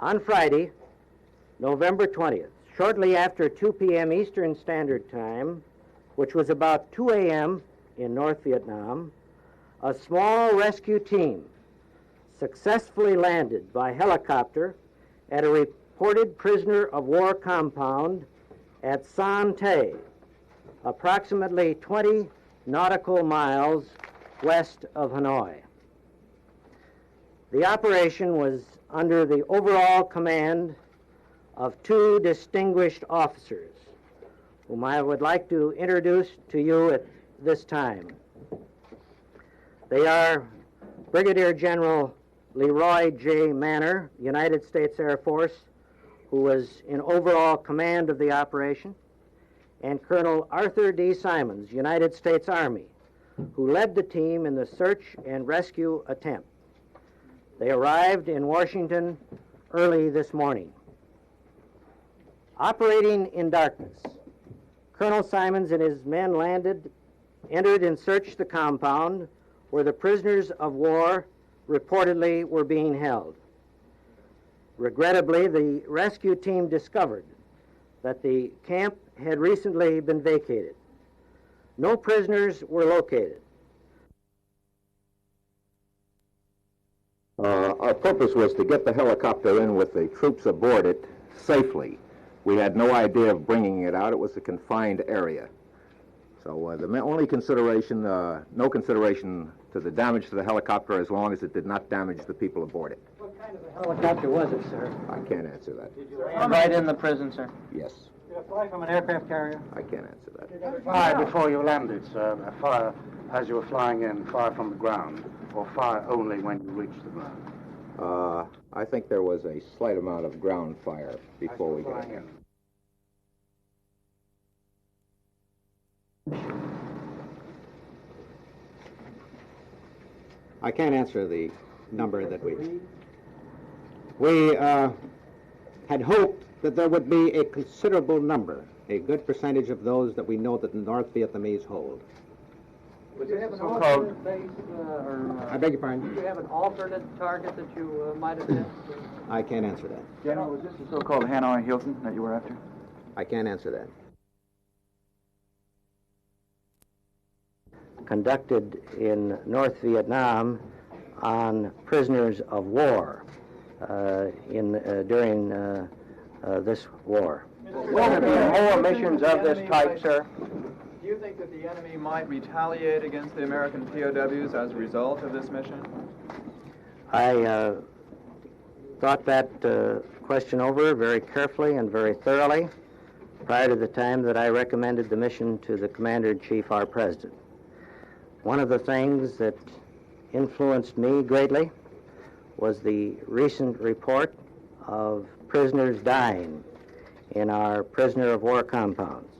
On Friday, November 20th, shortly after 2 p.m. Eastern Standard Time, which was about 2 a.m. in North Vietnam, a small rescue team successfully landed by helicopter at a reported prisoner of war compound at Sơn Tây, approximately 20 nautical miles west of Hanoi. The operation was under the overall command of two distinguished officers, whom I would like to introduce to you at this time. They are Brigadier General LeRoy J. Manor, United States Air Force, who was in overall command of the operation, and Colonel Arthur D. Simons, United States Army, who led the team in the search and rescue attempt. They arrived in Washington early this morning. Operating in darkness, Colonel Simons and his men entered and searched the compound where the prisoners of war reportedly were being held. Regrettably, the rescue team discovered that the camp had recently been vacated. No prisoners were located. Our purpose was to get the helicopter in with the troops aboard it safely. We had no idea of bringing it out. It was a confined area. So the only consideration, no consideration to the damage to the helicopter as long as it did not damage the people aboard it. What kind of a helicopter was it, sir? I can't answer that. Did you land right in the prison, sir? Yes. Did you fly from an aircraft carrier? I can't answer that. Did you fire before you landed, sir? Fire as you were flying in, fire from the ground, or fire only when you reached the ground? I think there was a slight amount of ground fire before we got in. I can't answer the number that we had hoped that there would be a considerable number, a good percentage of those that we know that the North Vietnamese hold. Would you have an alternate base, I beg your pardon? Did you have an alternate target that you might have been? I can't answer that. General, was this the so-called Hanoi Hilton that you were after? I can't answer that. Conducted in North Vietnam on prisoners of war during this war. Will there be more missions of this type, sir? Do you think that the enemy might retaliate against the American POWs as a result of this mission? I thought that question over very carefully and very thoroughly prior to the time that I recommended the mission to the Commander-in-Chief, our President. One of the things that influenced me greatly was the recent report of prisoners dying in our prisoner of war compounds.